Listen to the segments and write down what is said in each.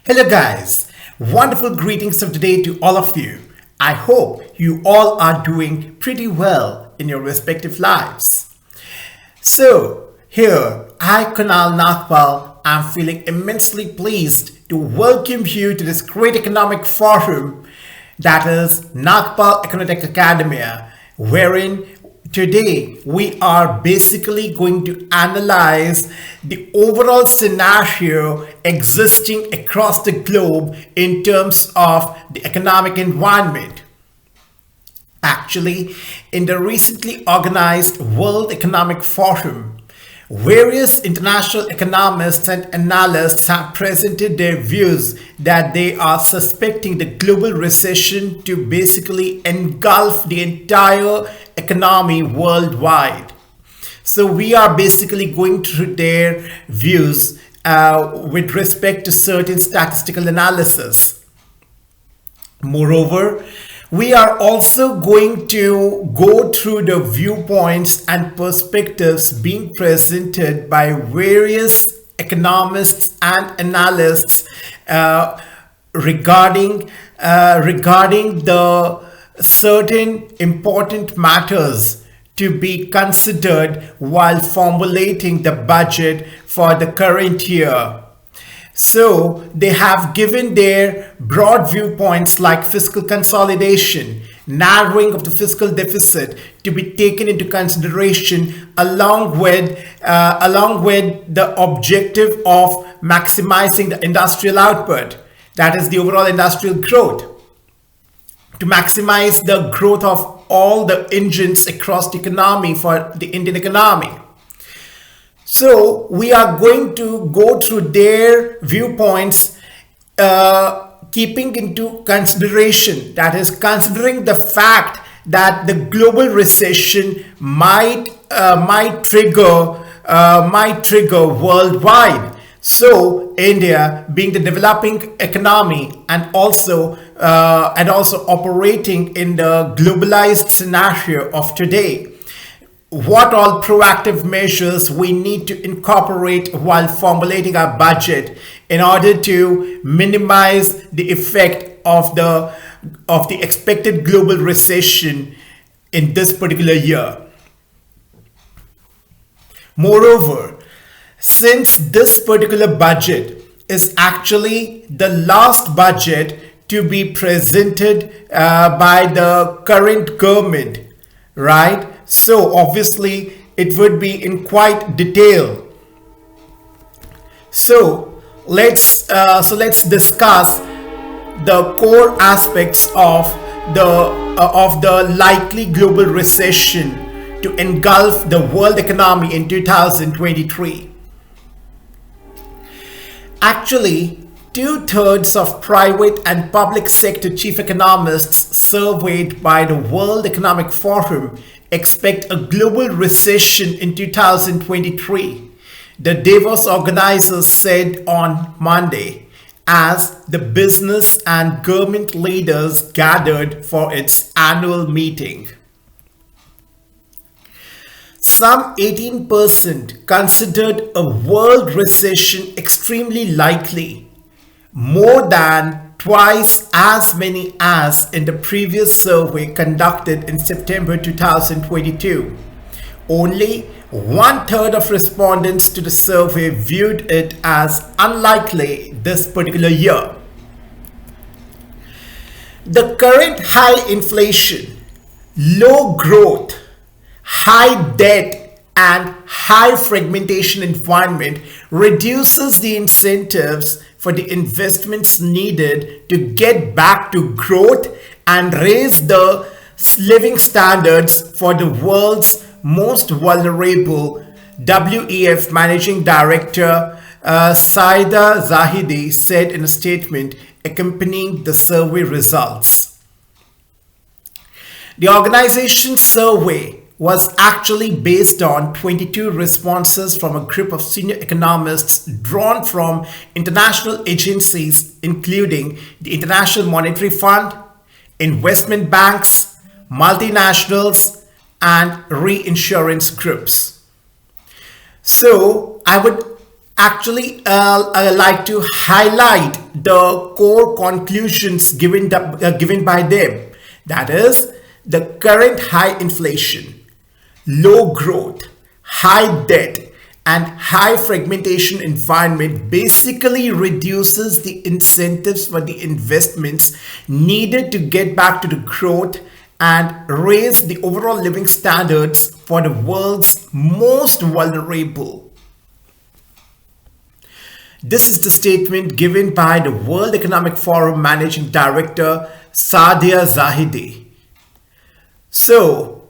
Hello guys, wonderful greetings of today to all of you. I hope you all are doing pretty well in your respective lives. So here, I Kunal Nagpal am feeling immensely pleased to welcome you to this great economic forum that is Nagpal Economic Academia, wherein today we are basically going to analyze the overall scenario existing across the globe in terms of the economic environment. Actually, in the recently organized World Economic Forum, various international economists and analysts have presented their views that they are suspecting the global recession to basically engulf the entire economy worldwide. So we are basically going through their views with respect to certain statistical analysis. Moreover, we are also going to go through the viewpoints and perspectives being presented by various economists and analysts regarding the certain important matters to be considered while formulating the budget for the current year. So they have given their broad viewpoints like fiscal consolidation, narrowing of the fiscal deficit to be taken into consideration along with the objective of maximizing the industrial output, that is the overall industrial growth, to maximize the growth of all the engines across the economy for the Indian economy. So we are going to go through their viewpoints, keeping into consideration, that is considering the fact that the global recession might trigger worldwide. So India, being the developing economy and also operating in the globalized scenario of today, what all proactive measures we need to incorporate while formulating our budget in order to minimize the effect of the expected global recession in this particular year. Moreover, since this particular budget is actually the last budget to be presented by the current government, right? So obviously it would be in quite detail. So let's discuss the core aspects of the likely global recession to engulf the world economy in 2023. Actually, 2/3 of private and public sector chief economists surveyed by the World Economic Forum expect a global recession in 2023, the Davos organizers said on Monday, as the business and government leaders gathered for its annual meeting. Some 18% considered a world recession extremely likely, more than twice as many as in the previous survey conducted in September 2022. Only 1/3 of respondents to the survey viewed it as unlikely this particular year. The current high inflation, low growth, high debt, and high fragmentation environment reduces the incentives for the investments needed to get back to growth and raise the living standards for the world's most vulnerable, WEF Managing Director Saida Zahidi said in a statement accompanying the survey results. The organization's survey was actually based on 22 responses from a group of senior economists drawn from international agencies including the International Monetary Fund, investment banks, multinationals, and reinsurance groups. So I would Actually, I like to highlight the core conclusions given by them. That is, the current high inflation, low growth, high debt, and high fragmentation environment basically reduces the incentives for the investments needed to get back to the growth and raise the overall living standards for the world's most vulnerable. This is the statement given by the World Economic Forum Managing Director Saadia Zahidi. So,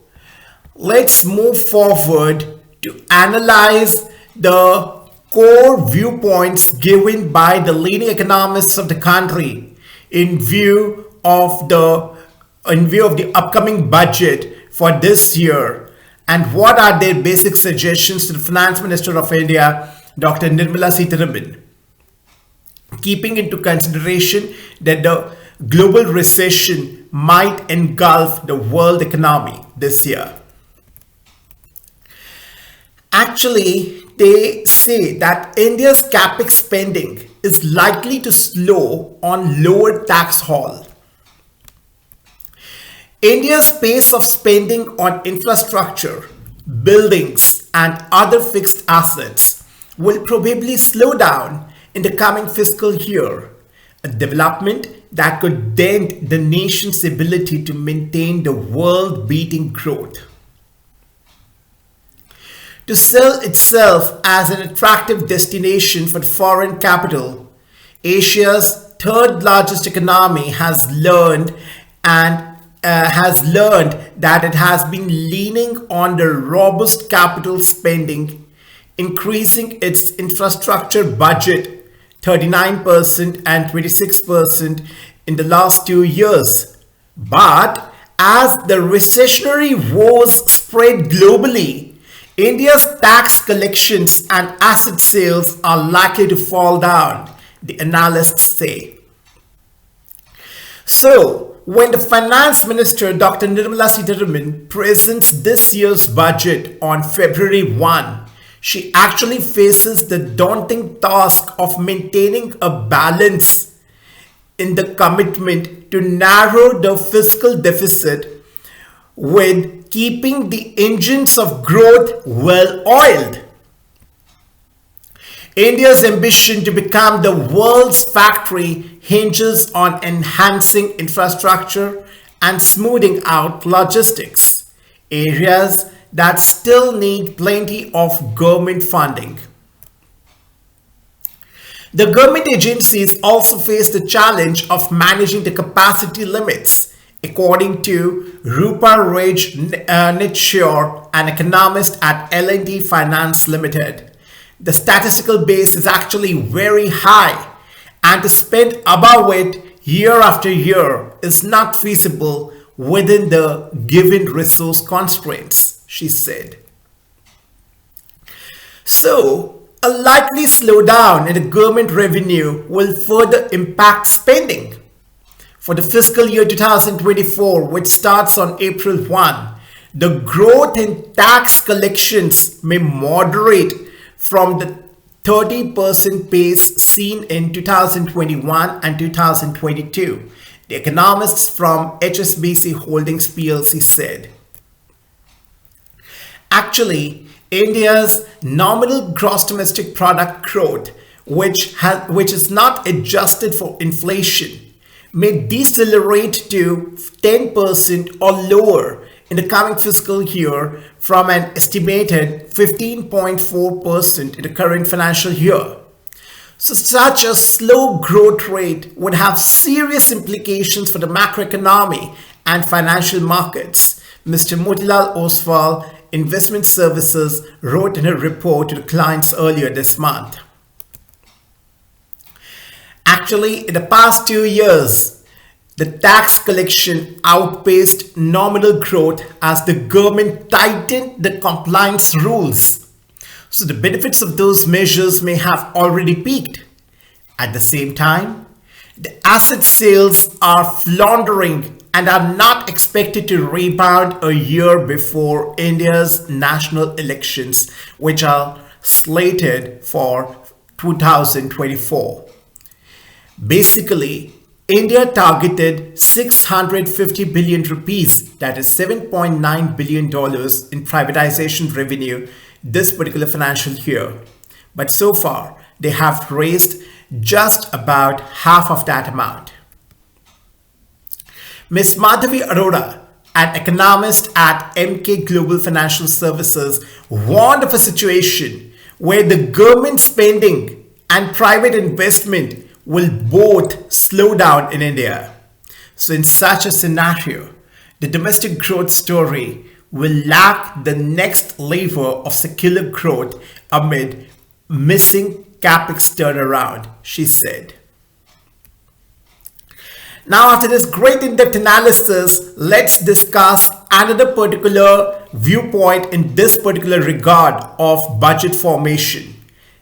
let's move forward to analyze the core viewpoints given by the leading economists of the country in view of the upcoming budget for this year, and what are their basic suggestions to the Finance Minister of India, Dr. Nirmala Sitharaman, keeping into consideration that the global recession might engulf the world economy this year. Actually, they say that India's capex spending is likely to slow on lower tax haul. India's pace of spending on infrastructure, buildings, and other fixed assets will probably slow down in the coming fiscal year, a development that could dent the nation's ability to maintain the world-beating growth. To sell itself as an attractive destination for foreign capital, Asia's third largest economy has learned that it has been leaning on the robust capital spending, increasing its infrastructure budget 39% and 26% in the last 2 years. But as the recessionary woes spread globally, India's tax collections and asset sales are likely to fall down, the analysts say. So, when the Finance Minister Dr. Nirmala Sitharaman presents this year's budget on February 1, she actually faces the daunting task of maintaining a balance in the commitment to narrow the fiscal deficit with keeping the engines of growth well oiled. India's ambition to become the world's factory hinges on enhancing infrastructure and smoothing out logistics, areas that still need plenty of government funding. The government agencies also face the challenge of managing the capacity limits, according to Rupa Raj Nitshore, an economist at L&T Finance Limited. The statistical base is actually very high, and to spend above it year after year is not feasible within the given resource constraints, she said. So, a likely slowdown in the government revenue will further impact spending. For the fiscal year 2024, which starts on April 1, the growth in tax collections may moderate from the 30% pace seen in 2021 and 2022, the economists from HSBC Holdings PLC said. Actually, India's nominal gross domestic product growth, which is not adjusted for inflation, may decelerate to 10% or lower in the coming fiscal year from an estimated 15.4% in the current financial year. So such a slow growth rate would have serious implications for the macroeconomy and financial markets, Mr. Motilal Oswal, Investment Services, wrote in a report to the clients earlier this month. Actually, in the past 2 years, the tax collection outpaced nominal growth as the government tightened the compliance rules. So the benefits of those measures may have already peaked. At the same time, the asset sales are floundering and are not expected to rebound a year before India's national elections, which are slated for 2024. Basically, India targeted 650 billion rupees, that is $7.9 billion in privatization revenue this particular financial year. But so far, they have raised just about half of that amount. Ms. Madhavi Arora, an economist at Emp-Inc Global Financial Services, warned of a situation where the government spending and private investment will both slow down in India. So in such a scenario, the domestic growth story will lack the next lever of secular growth amid missing capex turnaround, she said. Now, after this great in-depth analysis, let's discuss another particular viewpoint in this particular regard of budget formation.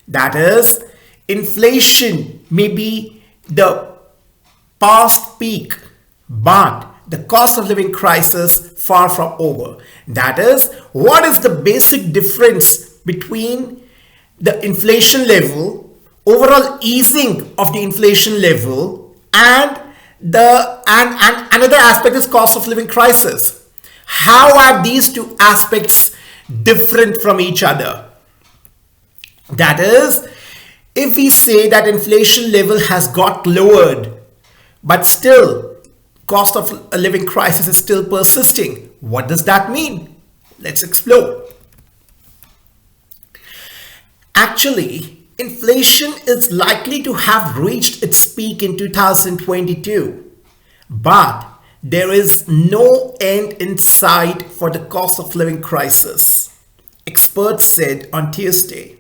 That is, inflation may be the past peak, but the cost of living crisis far from over. That is, what is the basic difference between the inflation level, overall easing of the inflation level, and another aspect is cost of living crisis. How are these two aspects different from each other? That is, if we say that inflation level has got lowered, but still cost of a living crisis is still persisting, what does that mean? Let's explore. Actually, inflation is likely to have reached its peak in 2022, but there is no end in sight for the cost of living crisis, experts said on Tuesday.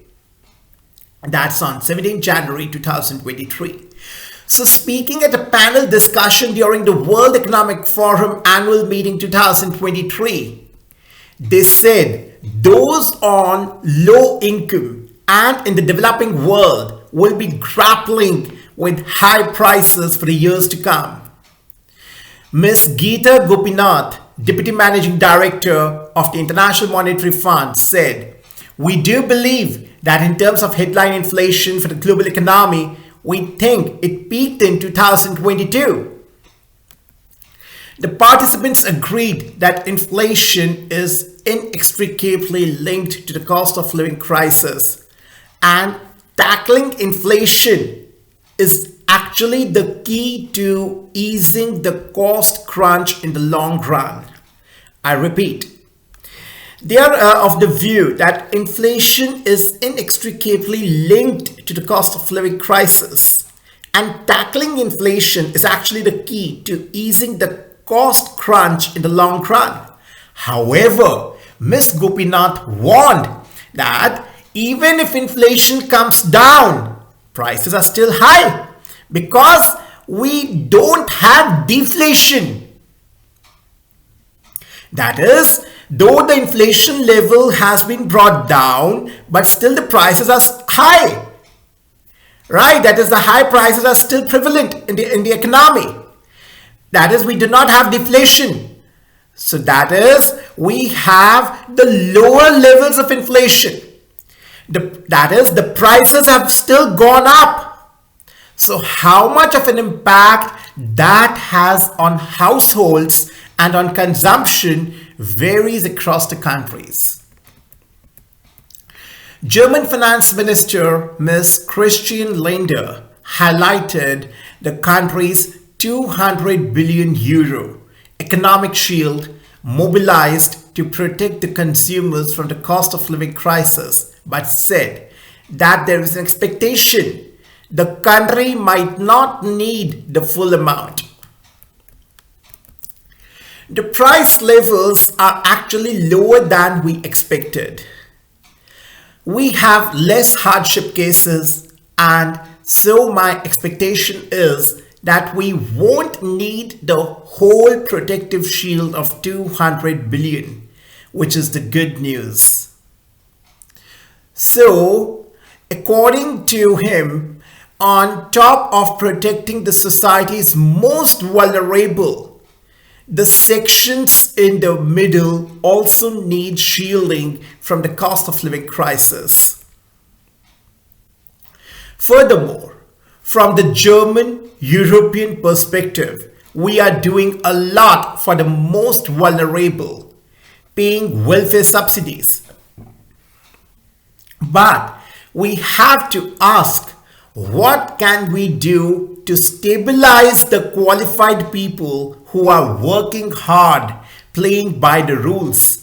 That's on 17 January 2023. So speaking at a panel discussion during the World Economic Forum annual meeting 2023, they said those on low income and in the developing world will be grappling with high prices for the years to come. Ms. Geeta Gopinath, Deputy Managing Director of the International Monetary Fund, said, "We do believe that in terms of headline inflation for the global economy, we think it peaked in 2022. The participants agreed that inflation is inextricably linked to the cost of living crisis, and tackling inflation is actually the key to easing the cost crunch in the long run." I repeat, they are of the view that inflation is inextricably linked to the cost of living crisis, and tackling inflation is actually the key to easing the cost crunch in the long run. However, Ms. Gopinath warned that even if inflation comes down, prices are still high because we don't have deflation. That is, though the inflation level has been brought down, but still the prices are high. Right? That is, the high prices are still prevalent in the economy. That is, we do not have deflation. So that is, we have the lower levels of inflation. That is, the prices have still gone up. So how much of an impact that has on households and on consumption varies across the countries. German Finance Minister Ms. Christian Lindner highlighted the country's 200 billion euro economic shield mobilized to protect the consumers from the cost of living crisis, but said that there is an expectation the country might not need the full amount. The price levels are actually lower than we expected. We have less hardship cases, and so my expectation is that we won't need the whole protective shield of 200 billion, which is the good news. So, according to him, on top of protecting the society's most vulnerable, the sections in the middle also need shielding from the cost of living crisis. Furthermore, from the German European perspective, we are doing a lot for the most vulnerable, paying welfare subsidies. But we have to ask, what can we do to stabilize the qualified people who are working hard, playing by the rules?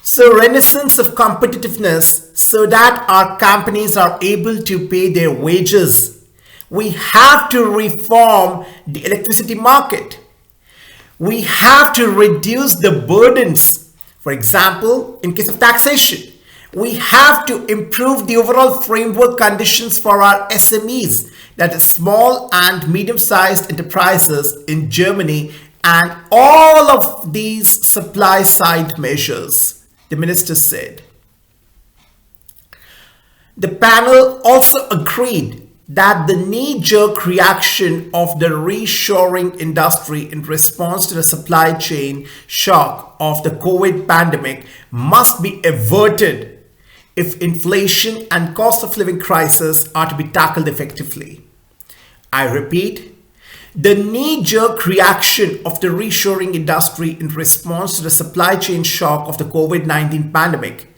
So renaissance of competitiveness so that our companies are able to pay their wages. We have to reform the electricity market. We have to reduce the burdens. For example, in case of taxation, we have to improve the overall framework conditions for our SMEs, that is small and medium-sized enterprises in Germany, and all of these supply side measures, the minister said. The panel also agreed that the knee-jerk reaction of the reshoring industry in response to the supply chain shock of the COVID pandemic must be averted if inflation and cost of living crisis are to be tackled effectively. I repeat, the knee-jerk reaction of the reshoring industry in response to the supply chain shock of the COVID-19 pandemic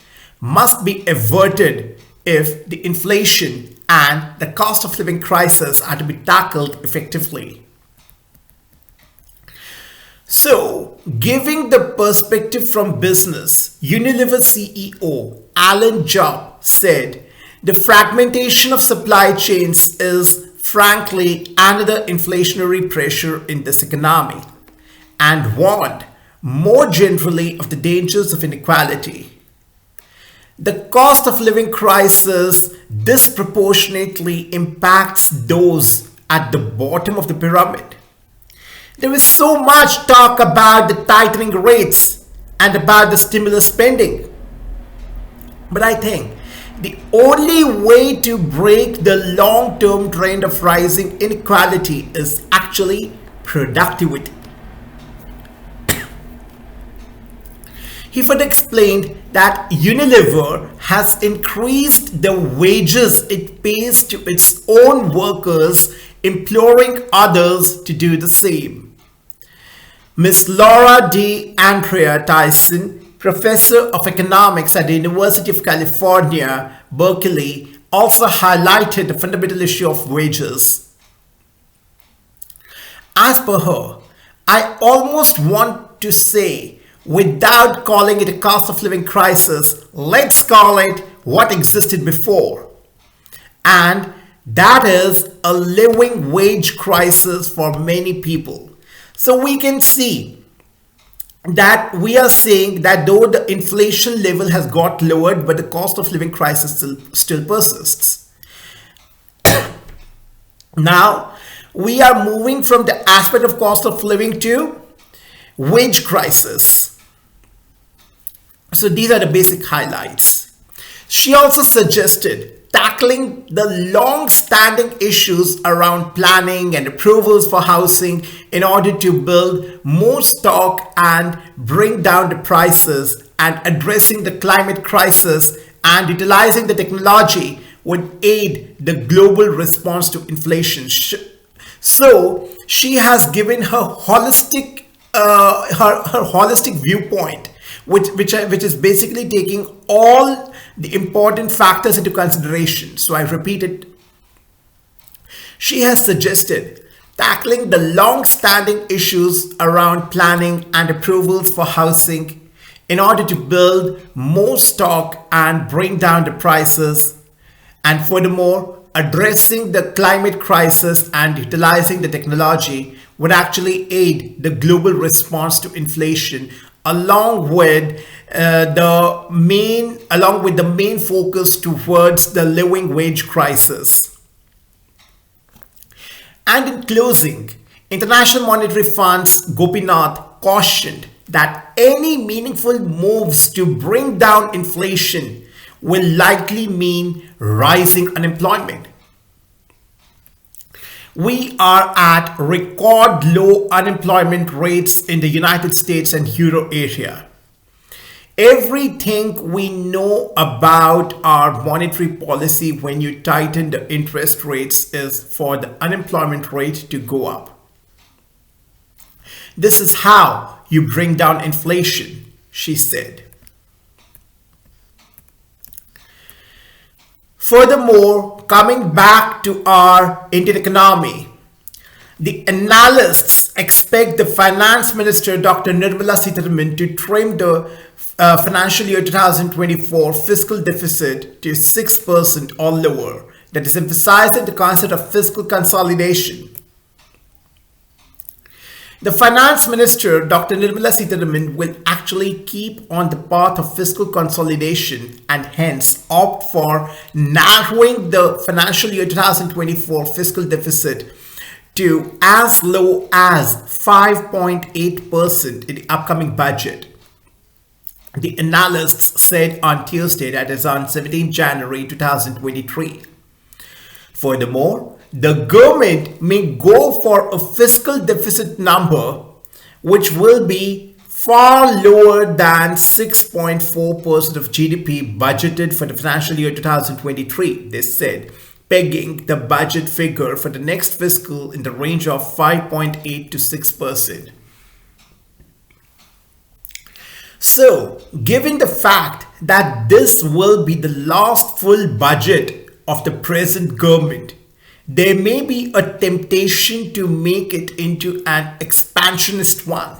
must be averted if the inflation and the cost of living crisis are to be tackled effectively. So, giving the perspective from business, Unilever CEO Alan Job said, the fragmentation of supply chains is frankly another inflationary pressure in this economy, and warned more generally of the dangers of inequality. The cost of living crisis disproportionately impacts those at the bottom of the pyramid. There is so much talk about the tightening rates and about the stimulus spending. But I think the only way to break the long-term trend of rising inequality is actually productivity. He further explained that Unilever has increased the wages it pays to its own workers, imploring others to do the same. Ms. Laura D. Andrea Tyson, professor of economics at the University of California, Berkeley, also highlighted the fundamental issue of wages. As per her, I almost want to say, without calling it a cost of living crisis, let's call it what existed before. And that is a living wage crisis for many people. So we can see that we are saying that though the inflation level has got lowered, but the cost of living crisis still persists. Now, we are moving from the aspect of cost of living to wage crisis. So these are the basic highlights. She also suggested tackling the long-standing issues around planning and approvals for housing in order to build more stock and bring down the prices, and addressing the climate crisis and utilizing the technology would aid the global response to inflation. So she has given her holistic viewpoint, which is basically taking all the important factors into consideration. So I repeat it. She has suggested tackling the long-standing issues around planning and approvals for housing in order to build more stock and bring down the prices, and furthermore, addressing the climate crisis and utilizing the technology would actually aid the global response to inflation, along with the main focus towards the living wage crisis. And in closing, International Monetary Fund's Gopinath cautioned that any meaningful moves to bring down inflation will likely mean rising unemployment. We are at record low unemployment rates in the United States and Euro area. Everything we know about our monetary policy when you tighten the interest rates is for the unemployment rate to go up. This is how you bring down inflation, she said. Furthermore, coming back to our Indian economy, the analysts expect the Finance Minister Dr. Nirmala Sitharaman to trim the financial year 2024 fiscal deficit to 6% or lower. That is emphasizing the concept of fiscal consolidation. The Finance Minister Dr. Nirmala Sitharaman will actually keep on the path of fiscal consolidation and hence opt for narrowing the financial year 2024 fiscal deficit to as low as 5.8% in the upcoming budget. The analysts said on Tuesday, that is on 17 January 2023. Furthermore, the government may go for a fiscal deficit number which will be far lower than 6.4% of GDP budgeted for the financial year 2023, they said, pegging the budget figure for the next fiscal in the range of 5.8 to 6%. So, given the fact that this will be the last full budget of the present government, there may be a temptation to make it into an expansionist one.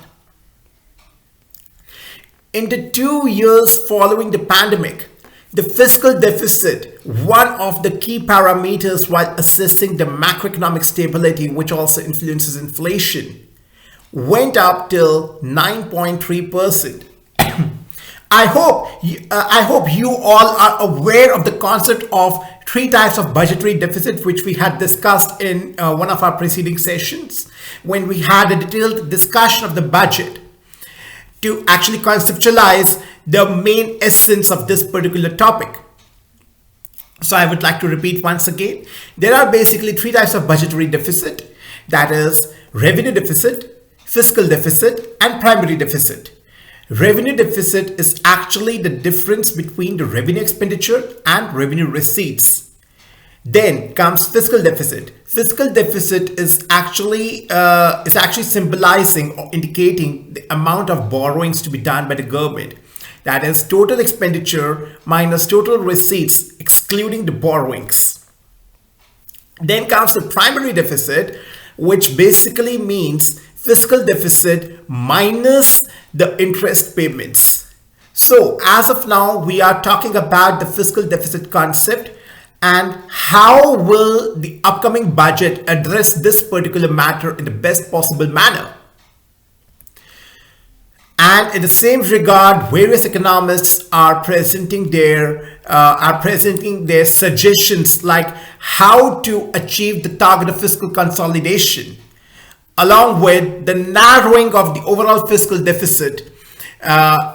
In the 2 years following the pandemic, the fiscal deficit, one of the key parameters while assessing the macroeconomic stability, which also influences inflation, went up till 9.3%. I hope you all are aware of the concept of three types of budgetary deficit, which we had discussed in one of our preceding sessions when we had a detailed discussion of the budget to actually conceptualize the main essence of this particular topic. So I would like to repeat once again, there are basically three types of budgetary deficit, that is revenue deficit, fiscal deficit, and primary deficit. Revenue deficit is actually the difference between the revenue expenditure and revenue receipts. Then comes fiscal deficit. Fiscal deficit is actually symbolizing or indicating the amount of borrowings to be done by the government. That is total expenditure minus total receipts excluding the borrowings. Then comes the primary deficit, which basically means fiscal deficit minus the interest payments. So as of now, we are talking about the fiscal deficit concept and how will the upcoming budget address this particular matter in the best possible manner. And in the same regard, various economists are presenting their suggestions like how to achieve the target of fiscal consolidation, along with the narrowing of the overall fiscal deficit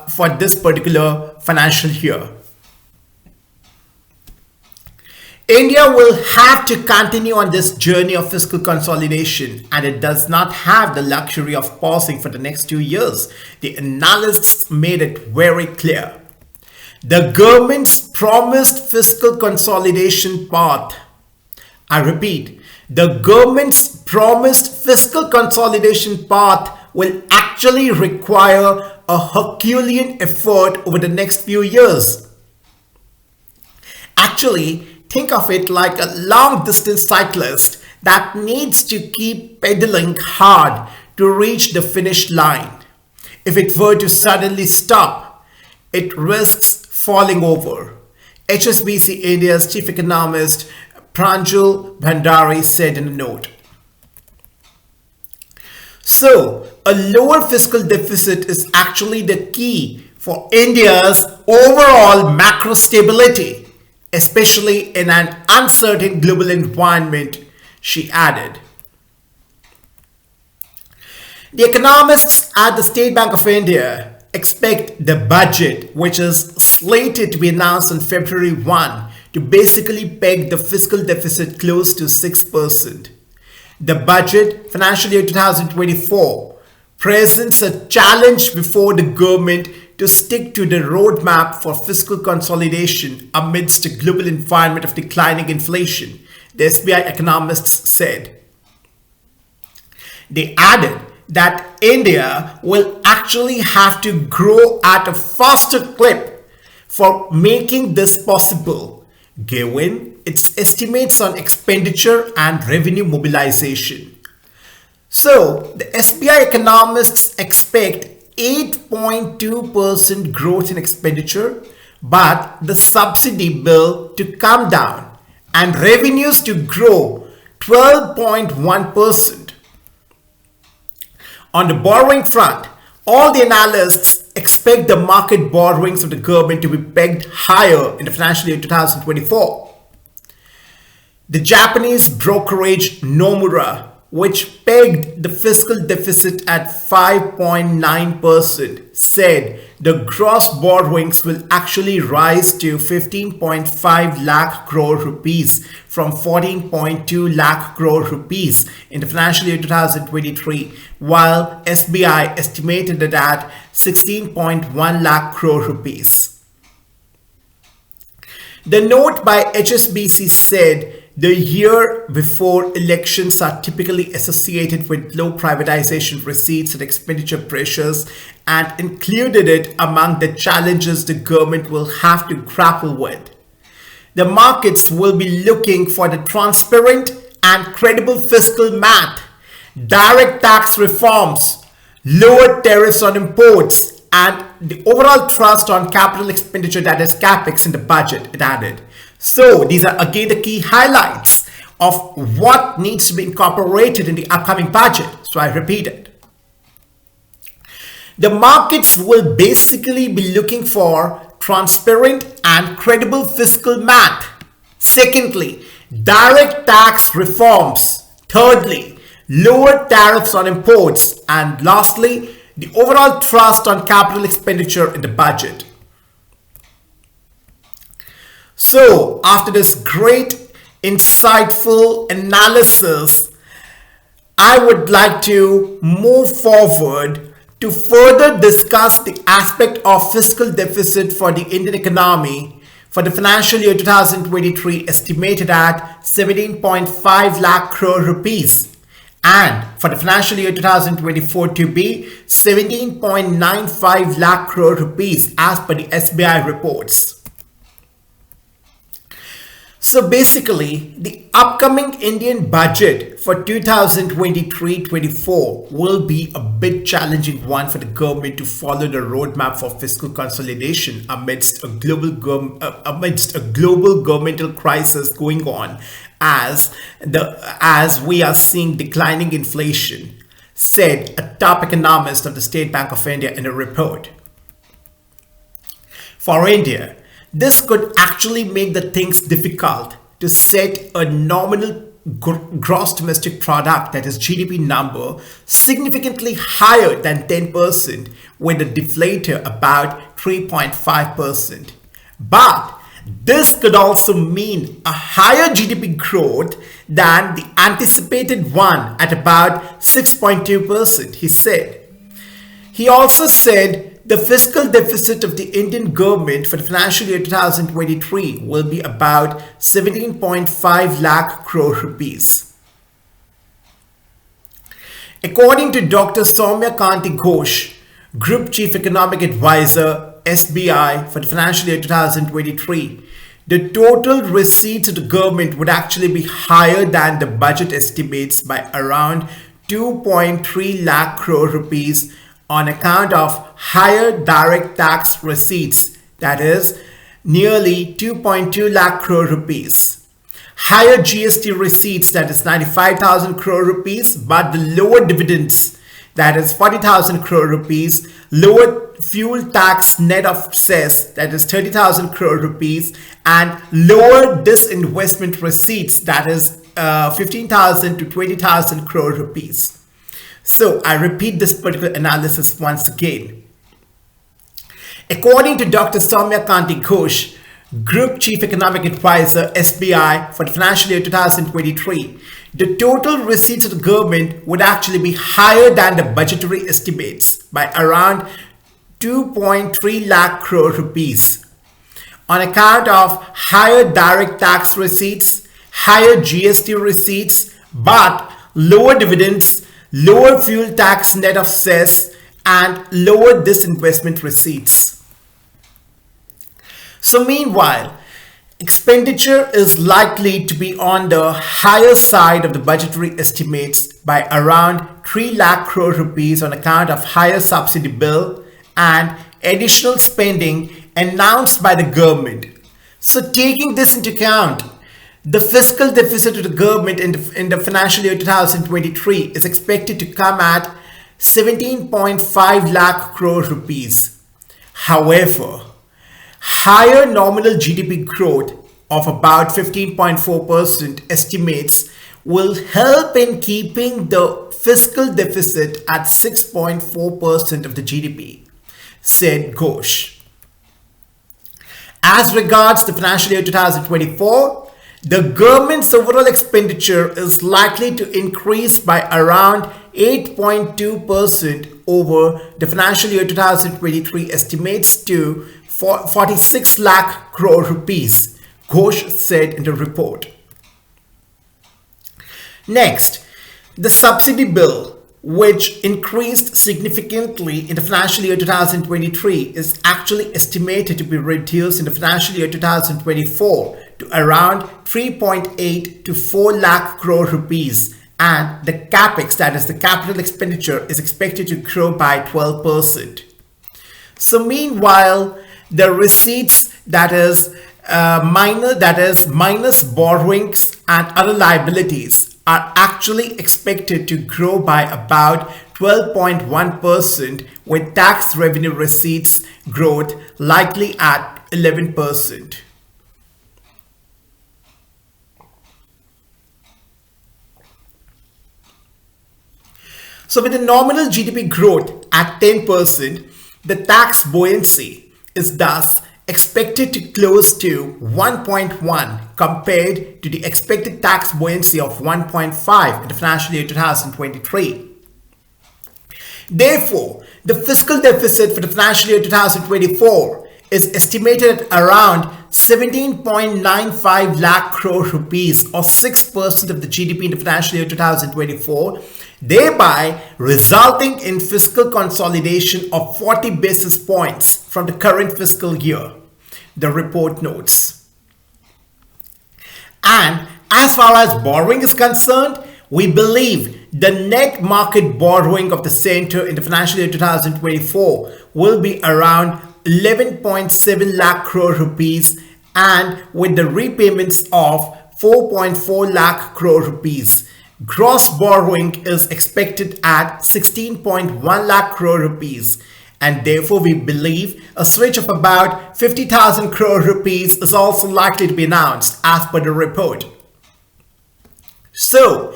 for this particular financial year. India will have to continue on this journey of fiscal consolidation, and it does not have the luxury of pausing for the next 2 years. The analysts made it very clear. The government's promised fiscal consolidation path, I repeat, the government's promised fiscal consolidation path will actually require a Herculean effort over the next few years. Actually, think of it like a long-distance cyclist that needs to keep pedaling hard to reach the finish line. If it were to suddenly stop, it risks falling over. HSBC India's chief economist Prsntd said in a note. So, a lower fiscal deficit is actually the key for India's overall macro stability, especially in an uncertain global environment, she added. The economists at the State Bank of India expect the budget, which is slated to be announced on February 1, to basically peg the fiscal deficit close to 6%. The budget, financial year 2024, presents a challenge before the government to stick to the roadmap for fiscal consolidation amidst a global environment of declining inflation, the SBI economists said. They added that India will actually have to grow at a faster clip for making this possible, given its estimates on expenditure and revenue mobilization. So, the SBI economists expect 8.2% growth in expenditure, but the subsidy bill to come down and revenues to grow 12.1%. On the borrowing front, all the analysts expect the market borrowings of the government to be pegged higher in the financial year 2024. The Japanese brokerage Nomura, which pegged the fiscal deficit at 5.9%, said the gross borrowings will actually rise to 15.5 lakh crore rupees from 14.2 lakh crore rupees in the financial year 2023, while SBI estimated it at 16.1 lakh crore rupees. The note by HSBC said the year before elections are typically associated with low privatization receipts and expenditure pressures, and included it among the challenges the government will have to grapple with. The markets will be looking for the transparent and credible fiscal math, direct tax reforms, lower tariffs on imports, and the overall thrust on capital expenditure, that is capex, in the budget, it added. So these are again the key highlights of what needs to be incorporated in the upcoming budget. So I repeat it. The markets will basically be looking for transparent and credible fiscal math. Secondly, direct tax reforms. Thirdly, lower tariffs on imports. And lastly, the overall thrust on capital expenditure in the budget. So, after this great, insightful analysis, I would like to move forward to further discuss the aspect of fiscal deficit for the Indian economy for the financial year 2023, estimated at 17.5 lakh crore rupees, and for the financial year 2024 to be 17.95 lakh crore rupees as per the SBI reports. So basically, the upcoming Indian budget for 2023-24 will be a bit challenging one for the government to follow the roadmap for fiscal consolidation amidst a global governmental crisis going on, as we are seeing declining inflation, said a top economist of the State Bank of India in a report. For India, this could actually make the things difficult to set a nominal gross domestic product, that is GDP number, significantly higher than 10%, with a deflator about 3.5%. But this could also mean a higher GDP growth than the anticipated one at about 6.2%, he said. He also said the fiscal deficit of the Indian government for the financial year 2023 will be about 17.5 lakh crore rupees. According to Dr. Soumya Kanti Ghosh, Group Chief Economic Advisor, SBI, for the financial year 2023, the total receipts of the government would actually be higher than the budget estimates by around 2.3 lakh crore rupees on account of higher direct tax receipts, that is nearly 2.2 lakh crore rupees. Higher GST receipts, that is 95,000 crore rupees, but the lower dividends, that is 40,000 crore rupees, lower fuel tax net of cess, that is 30,000 crore rupees, and lower disinvestment receipts, that is 15,000 to 20,000 crore rupees. So I repeat this particular analysis once again. According to Dr. Soumya Kanti Ghosh, Group Chief Economic Advisor, SBI, for the financial year 2023, the total receipts of the government would actually be higher than the budgetary estimates by around 2.3 lakh crore rupees on account of higher direct tax receipts, higher GST receipts, but lower dividends, lower fuel tax net of cess, and lower disinvestment receipts. So meanwhile, expenditure is likely to be on the higher side of the budgetary estimates by around 3 lakh crore rupees on account of higher subsidy bill and additional spending announced by the government. So taking this into account, the fiscal deficit of the government in the financial year 2023 is expected to come at 17.5 lakh crore rupees. However, higher nominal GDP growth of about 15.4% estimates will help in keeping the fiscal deficit at 6.4% of the GDP, said Ghosh. As regards the financial year 2024, the government's overall expenditure is likely to increase by around 8.2% over the financial year 2023 estimates to 46 lakh crore rupees, Ghosh said in the report. Next, the subsidy bill, which increased significantly in the financial year 2023, is actually estimated to be reduced in the financial year 2024 to around 3.8 to 4 lakh crore rupees, and the capex, that is the capital expenditure, is expected to grow by 12%. So meanwhile, the receipts, that is minus borrowings and other liabilities, are actually expected to grow by about 12.1%, with tax revenue receipts growth likely at 11%. So with the nominal GDP growth at 10%, the tax buoyancy is thus expected to close to 1.1 compared to the expected tax buoyancy of 1.5 in the financial year 2023. Therefore, the fiscal deficit for the financial year 2024 is estimated at around 17.95 lakh crore rupees, or 6% of the GDP in the financial year 2024, thereby resulting in fiscal consolidation of 40 basis points from the current fiscal year, the report notes. And as far as borrowing is concerned, we believe the net market borrowing of the center in the financial year 2024 will be around 11.7 lakh crore rupees, and with the repayments of 4.4 lakh crore rupees. Gross borrowing is expected at 16.1 lakh crore rupees, and therefore we believe a switch of about 50,000 crore rupees is also likely to be announced as per the report. So,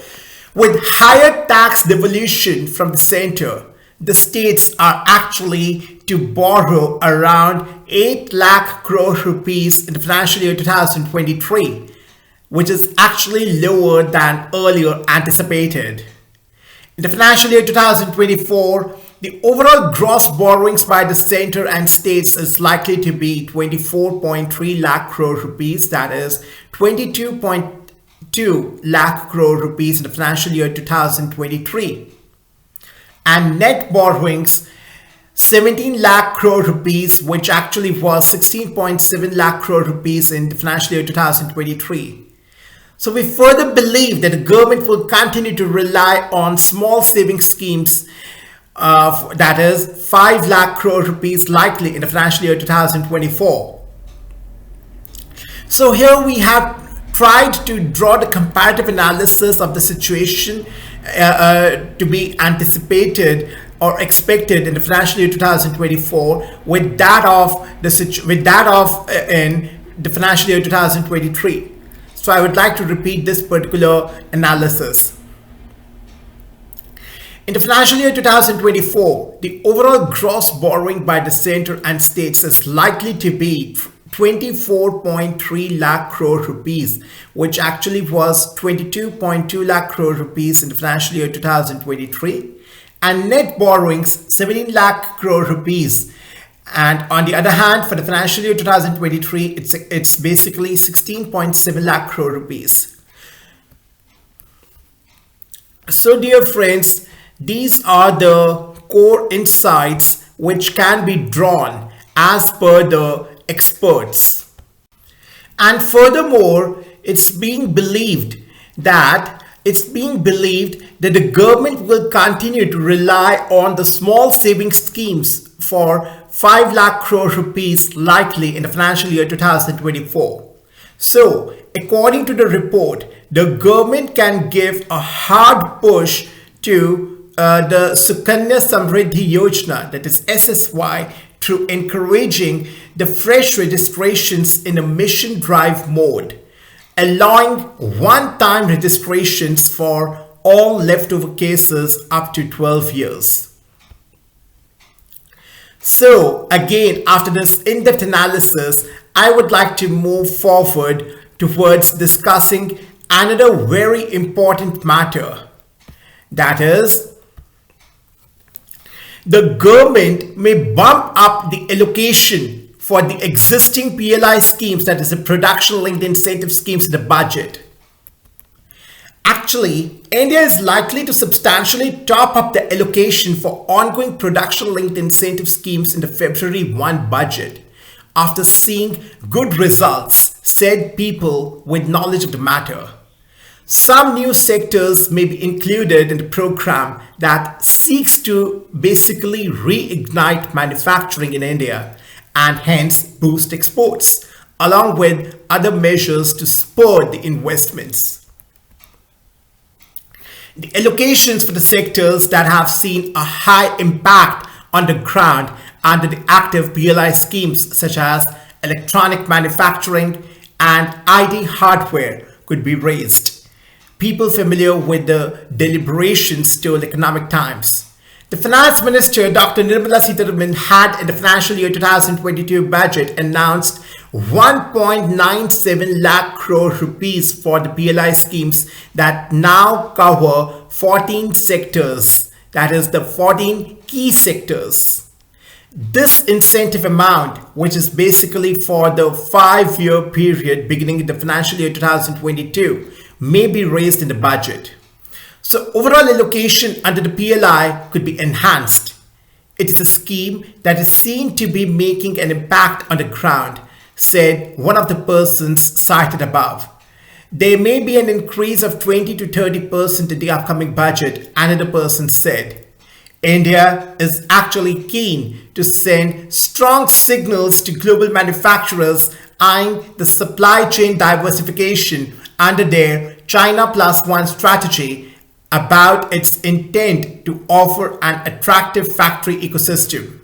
with higher tax devolution from the center, the states are actually to borrow around 8 lakh crore rupees in the financial year 2023, which is actually lower than earlier anticipated. In the financial year 2024, the overall gross borrowings by the center and states is likely to be 24.3 lakh crore rupees, that is 22.2 lakh crore rupees in the financial year 2023. And net borrowings 17 lakh crore rupees, which actually was 16.7 lakh crore rupees in the financial year 2023. So we further believe that the government will continue to rely on small saving schemes, that is 5 lakh crore rupees likely in the financial year 2024. So here we have tried to draw the comparative analysis of the situation to be anticipated or expected in the financial year 2024 with that of in the financial year 2023. So I would like to repeat this particular analysis. In the financial year 2024, the overall gross borrowing by the center and states is likely to be 24.3 lakh crore rupees, which actually was 22.2 lakh crore rupees in the financial year 2023, and net borrowings 17 lakh crore rupees, And on the other hand, for the financial year 2023, it's basically 16.7 lakh crore rupees. So dear friends, these are the core insights which can be drawn as per the experts. And furthermore, it's being believed that the government will continue to rely on the small saving schemes for 5 lakh crore rupees likely in the financial year 2024. So, according to the report, the government can give a hard push to the Sukanya Samriddhi Yojana, that is SSY, through encouraging the fresh registrations in a mission drive mode, allowing one-time registrations for all leftover cases up to 12 years. So again, after this in-depth analysis, I would like to move forward towards discussing another very important matter. That is, the government may bump up the allocation for the existing PLI schemes, that is the production linked incentive schemes in the budget. Actually, India is likely to substantially top up the allocation for ongoing production linked incentive schemes in the February 1 budget after seeing good results, said people with knowledge of the matter. Some new sectors may be included in the program that seeks to basically reignite manufacturing in India and hence boost exports, along with other measures to spur the investments. The allocations for the sectors that have seen a high impact on the ground under the active PLI schemes such as electronic manufacturing and IT hardware could be raised. People familiar with the deliberations told Economic Times. The Finance Minister Dr. Nirmala Sitharaman had in the financial year 2022 budget announced 1.97 lakh crore rupees for the PLI schemes that now cover 14 sectors, that is the 14 key sectors. This incentive amount, which is basically for the 5-year period beginning in the financial year 2022, may be raised in the budget. So overall allocation under the PLI could be enhanced. It is a scheme that is seen to be making an impact on the ground, said one of the persons cited above. There may be an increase of 20 to 30% in the upcoming budget, another person said. India is actually keen to send strong signals to global manufacturers eyeing the supply chain diversification under their China Plus One strategy about its intent to offer an attractive factory ecosystem.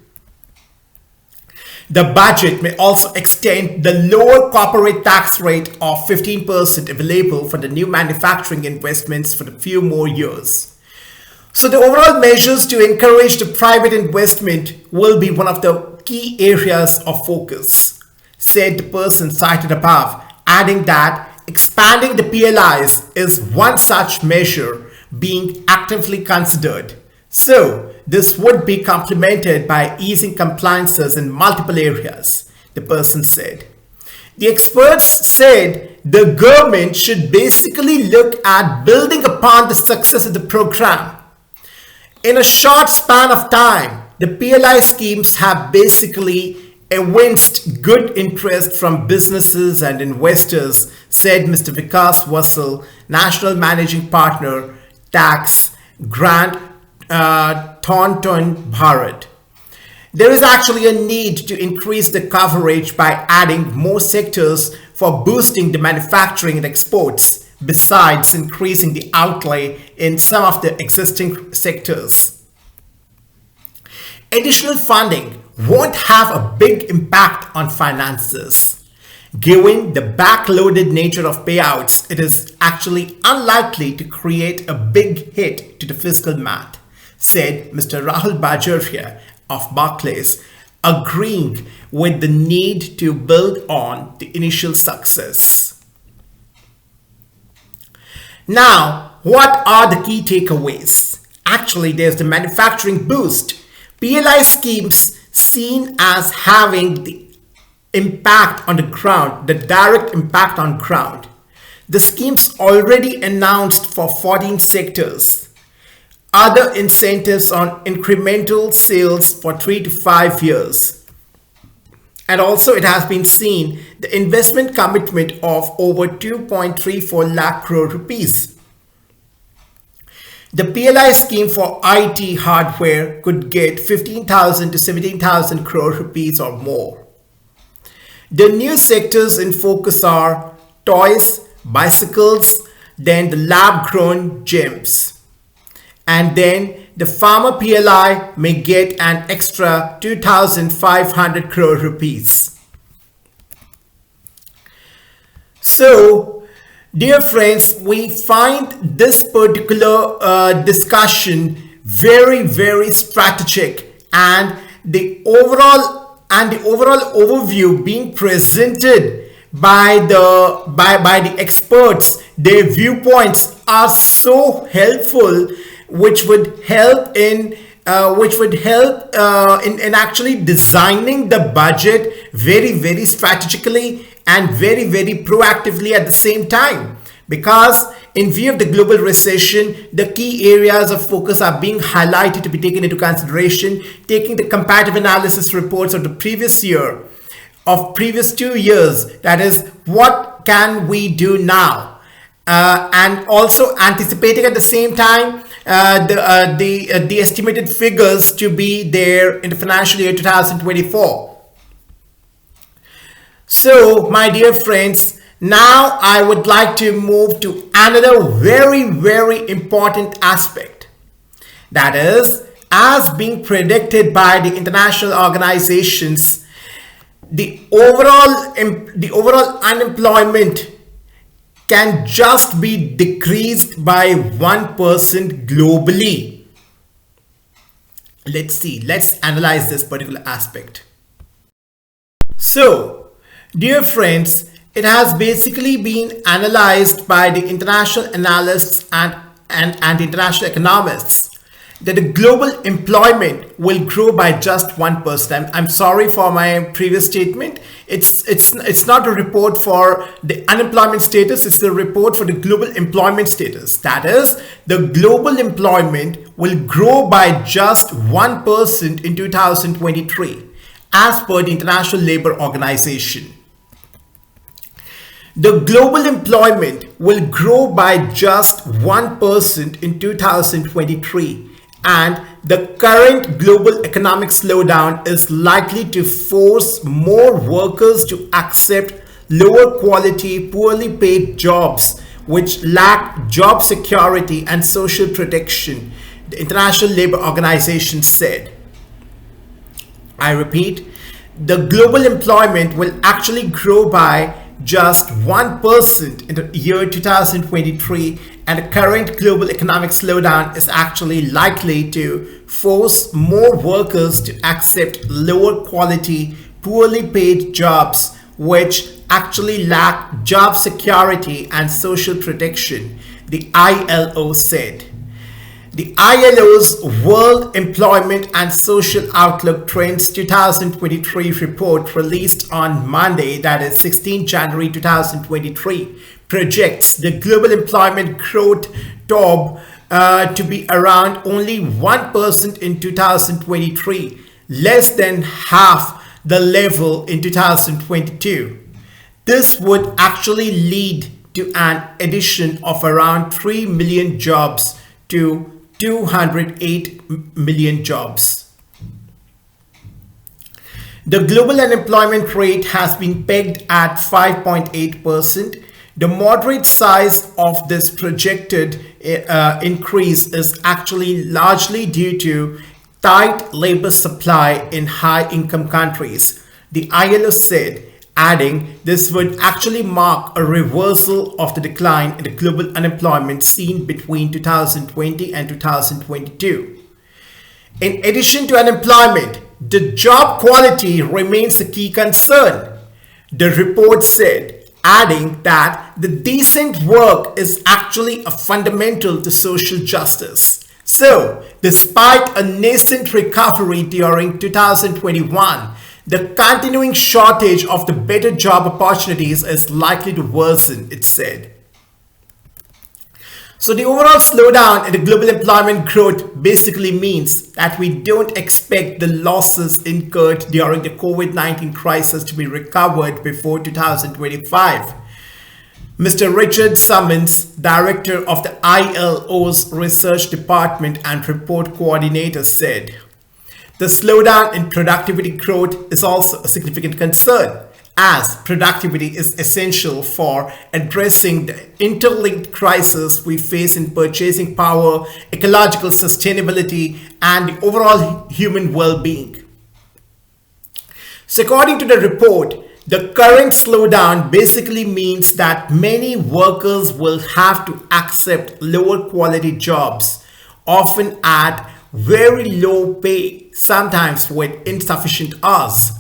The budget may also extend the lower corporate tax rate of 15% available for the new manufacturing investments for a few more years. So the overall measures to encourage the private investment will be one of the key areas of focus, said the person cited above, adding that expanding the PLIs is one such measure being actively considered. So this would be complemented by easing compliances in multiple areas, the person said. The experts said the government should basically look at building upon the success of the program. In a short span of time, the PLI schemes have basically evinced good interest from businesses and investors, said Mr. Vikas Vassal, National Managing Partner, Tax, Grant Thornton Bharat. There is actually a need to increase the coverage by adding more sectors for boosting the manufacturing and exports, besides increasing the outlay in some of the existing sectors. Additional funding won't have a big impact on finances. Given the backloaded nature of payouts, it is actually unlikely to create a big hit to the fiscal math, said Mr. Rahul Bajoria of Barclays, agreeing with the need to build on the initial success. Now, what are the key takeaways? Actually, there's the manufacturing boost. PLI schemes seen as having the impact on the ground, the direct impact on ground. The scheme's already announced for 14 sectors. Other incentives on incremental sales for 3 to 5 years. And also it has been seen the investment commitment of over 2.34 lakh crore rupees. The PLI scheme for IT hardware could get 15,000 to 17,000 crore rupees or more. The new sectors in focus are toys, bicycles, then the lab-grown gems. And then the farmer PLI may get an extra 2,500 crore rupees. So, dear friends, we find this particular discussion very, very strategic, and the overall overview being presented by the experts, their viewpoints are so helpful, which would help in actually designing the budget very, very strategically and very, very proactively at the same time. Because in view of the global recession, the key areas of focus are being highlighted to be taken into consideration, taking the comparative analysis reports of the previous year, of previous 2 years, that is, what can we do now? And also anticipating at the same time the estimated figures to be there in the financial year 2024. So, my dear friends, now I would like to move to another very, very important aspect. That is, as being predicted by the international organizations, the overall unemployment can just be decreased by 1% globally. Let's analyze this particular aspect. So, dear friends, it has basically been analyzed by the international analysts and international economists that the global employment will grow by just 1%. I'm sorry for my previous statement. It's not a report for the unemployment status, it's the report for the global employment status. That is, the global employment will grow by just 1% in 2023 as per the International Labour Organization. The global employment will grow by just 1% in 2023, and the current global economic slowdown is likely to force more workers to accept lower quality, poorly paid jobs which lack job security and social protection, the International Labour Organization said. I repeat, the global employment will actually grow by just 1% in the year 2023, and the current global economic slowdown is actually likely to force more workers to accept lower quality, poorly paid jobs which actually lack job security and social protection, the ILO said. The ILO's World Employment and Social Outlook Trends 2023 report, released on Monday, that is 16 January 2023, projects the global employment growth to be around only 1% in 2023, less than half the level in 2022. This would actually lead to an addition of around 3 million jobs to 208 million jobs. The global unemployment rate has been pegged at 5.8%. The moderate size of this projected increase is actually largely due to tight labor supply in high-income countries, the ILO said, adding this would actually mark a reversal of the decline in the global unemployment seen between 2020 and 2022. In addition to unemployment, the job quality remains a key concern, the report said, adding that the decent work is actually a fundamental to social justice. So, despite a nascent recovery during 2021, the continuing shortage of the better job opportunities is likely to worsen, it said. So the overall slowdown in the global employment growth basically means that we don't expect the losses incurred during the COVID-19 crisis to be recovered before 2025. Mr. Richard Summons, director of the ILO's Research Department and Report Coordinator, said, "The slowdown in productivity growth is also a significant concern, as productivity is essential for addressing the interlinked crisis we face in purchasing power, ecological sustainability, and the overall human well-being." So according to the report, the current slowdown basically means that many workers will have to accept lower quality jobs, often at very low pay, sometimes with insufficient hours.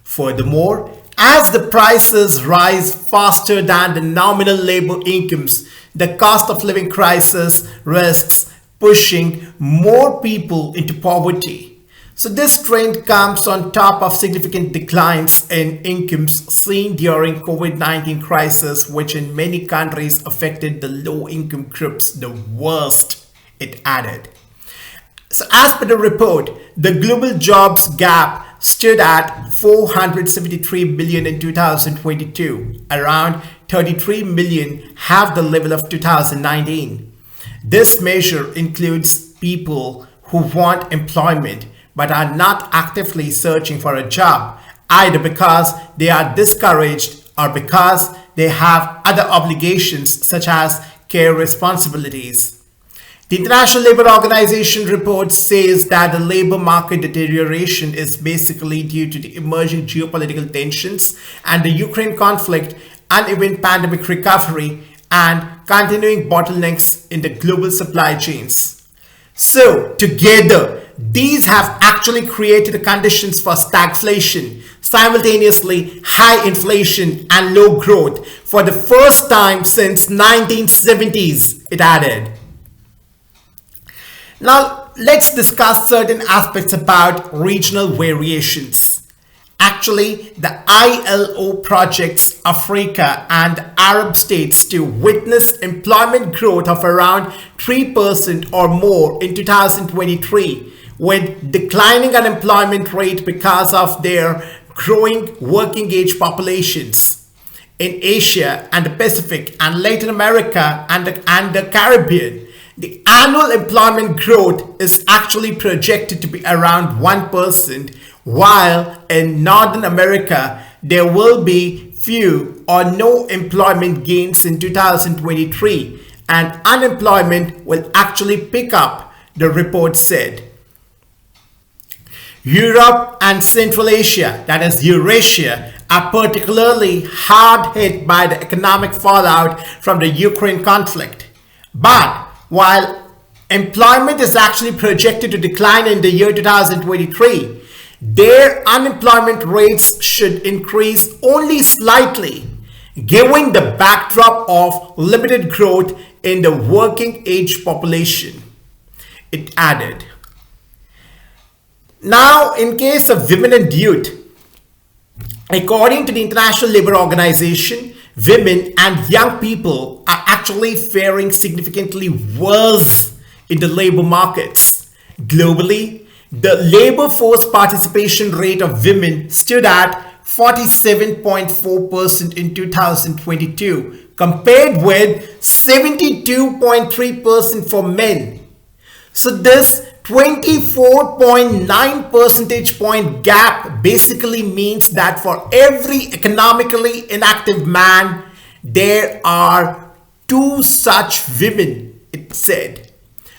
Furthermore, as the prices rise faster than the nominal labor incomes, the cost of living crisis risks pushing more people into poverty. So this trend comes on top of significant declines in incomes seen during COVID-19 crisis, which in many countries affected the low-income groups the worst, it added. So as per the report, the global jobs gap stood at 473 billion in 2022, around 33 million, half the level of 2019. This measure includes people who want employment but are not actively searching for a job, either because they are discouraged or because they have other obligations such as care responsibilities. The International Labour Organization report says that the labor market deterioration is basically due to the emerging geopolitical tensions and the Ukraine conflict, uneven pandemic recovery, and continuing bottlenecks in the global supply chains. So, together, these have actually created the conditions for stagflation, simultaneously high inflation and low growth for the first time since 1970s, it added. Now, let's discuss certain aspects about regional variations. Actually, the ILO projects Africa and Arab states to witness employment growth of around 3% or more in 2023, with declining unemployment rate because of their growing working age populations. In Asia and the Pacific and Latin America and the Caribbean, the annual employment growth is actually projected to be around 1%, while in Northern America, there will be few or no employment gains in 2023, and unemployment will actually pick up, the report said. Europe and Central Asia, that is Eurasia, are particularly hard hit by the economic fallout from the Ukraine conflict. But while employment is actually projected to decline in the year 2023, their unemployment rates should increase only slightly, given the backdrop of limited growth in the working age population, it added. Now, in case of women and youth, according to the International Labour Organization, women and young people are actually faring significantly worse in the labor markets. Globally, the labor force participation rate of women stood at 47.4% in 2022, compared with 72.3% for men. So this 24.9 percentage point gap basically means that for every economically inactive man, there are 2 such women, it said.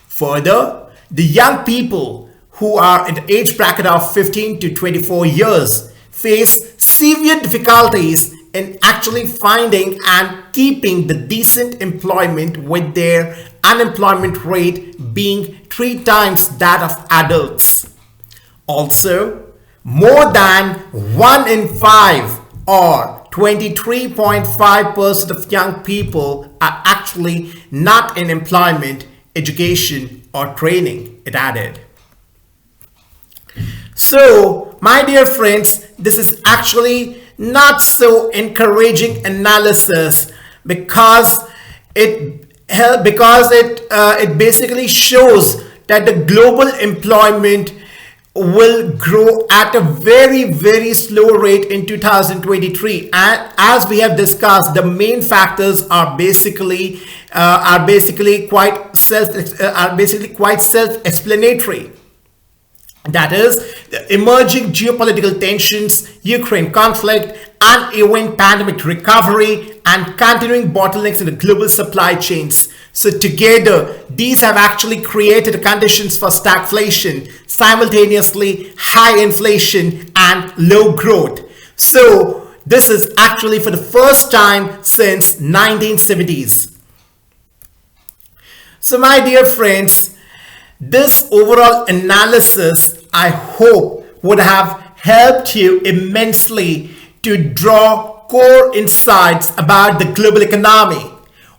Further, the young people who are in the age bracket of 15 to 24 years face severe difficulties in actually finding and keeping the decent employment, with their unemployment rate being 3 times that of adults. Also, more than 1 in 5 or 23.5% of young people are actually not in employment, education, or training, it added. So, my dear friends, this is actually not so encouraging analysis because it basically shows that the global employment will grow at a very slow rate in 2023, and as we have discussed, the main factors are basically quite self-explanatory. That is, the emerging geopolitical tensions, Ukraine conflict, uneven pandemic recovery, and continuing bottlenecks in the global supply chains. So together, these have actually created conditions for stagflation, simultaneously high inflation and low growth. So this is actually for the first time since 1970s. So my dear friends, this overall analysis, I hope, would have helped you immensely to draw core insights about the global economy.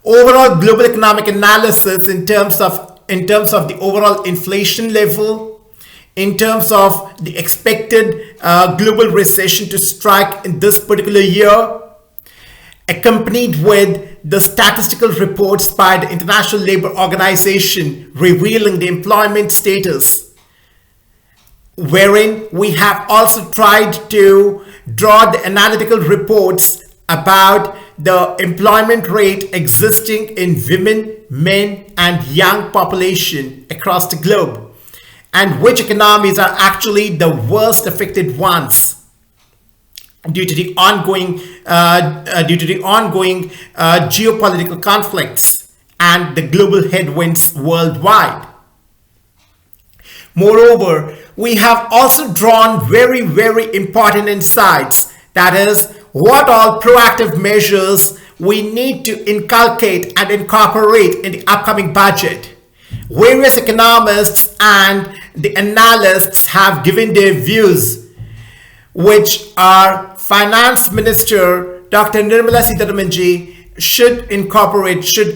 Overall global economic analysis in terms of the overall inflation level, in terms of the expected global recession to strike in this particular year, accompanied with the statistical reports by the International Labour Organization revealing the employment status, wherein we have also tried to draw the analytical reports about the employment rate existing in women, men, and young population across the globe, and which economies are actually the worst affected ones due to the ongoing geopolitical conflicts and the global headwinds worldwide. Moreover, we have also drawn very important insights, that is, what all proactive measures we need to inculcate and incorporate in the upcoming budget. Various economists and the analysts have given their views, which our Finance Minister Dr. Nirmala Sitharamanji should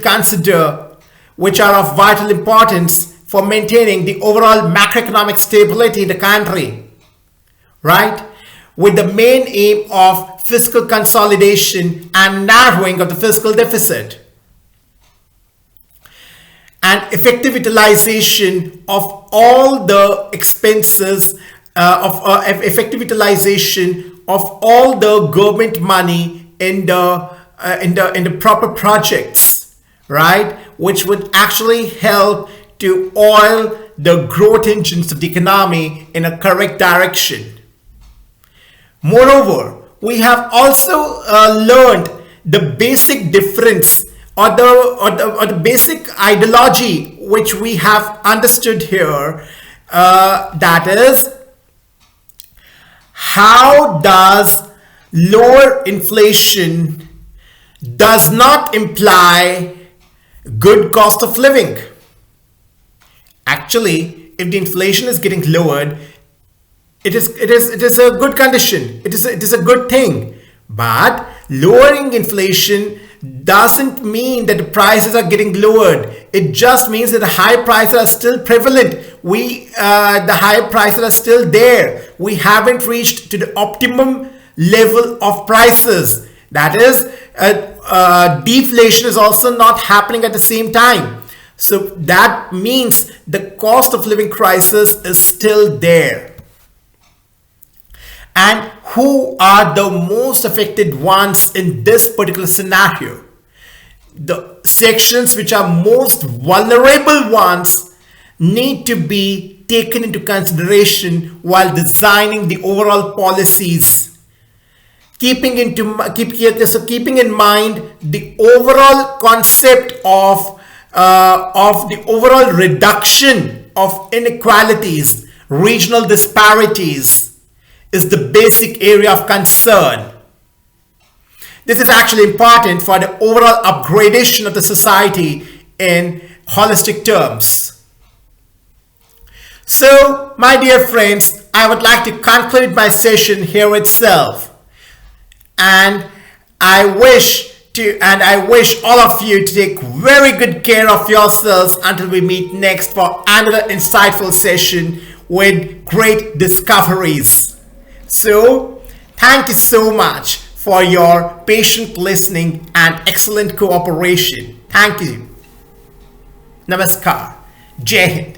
consider, which are of vital importance for maintaining the overall macroeconomic stability in the country, right? With the main aim of fiscal consolidation and narrowing of the fiscal deficit, and effective utilization of all the expenses, effective utilization of all the government money in the proper projects, right, which would actually help to oil the growth engines of the economy in a correct direction. Moreover, we have also learned the basic difference or the basic ideology which we have understood here, that is, how does lower inflation does not imply good cost of living. Actually, if the inflation is getting lowered, it is a good condition. It is a good thing. But lowering inflation doesn't mean that the prices are getting lowered. It just means that the high prices are still prevalent. The high prices are still there. We haven't reached to the optimum level of prices. That is, deflation is also not happening at the same time. So that means the cost of living crisis is still there. And who are the most affected ones in this particular scenario? The sections which are most vulnerable ones need to be taken into consideration while designing the overall policies. Keeping in mind the overall concept of the overall reduction of inequalities, regional disparities, is the basic area of concern. This is actually important for the overall upgradation of the society in holistic terms. So, my dear friends, I would like to conclude my session here itself. And I wish and I wish all of you to take very good care of yourselves until we meet next for another insightful session with great discoveries. So, thank you so much for your patient listening and excellent cooperation. Thank you. Namaskar. Jai Hind.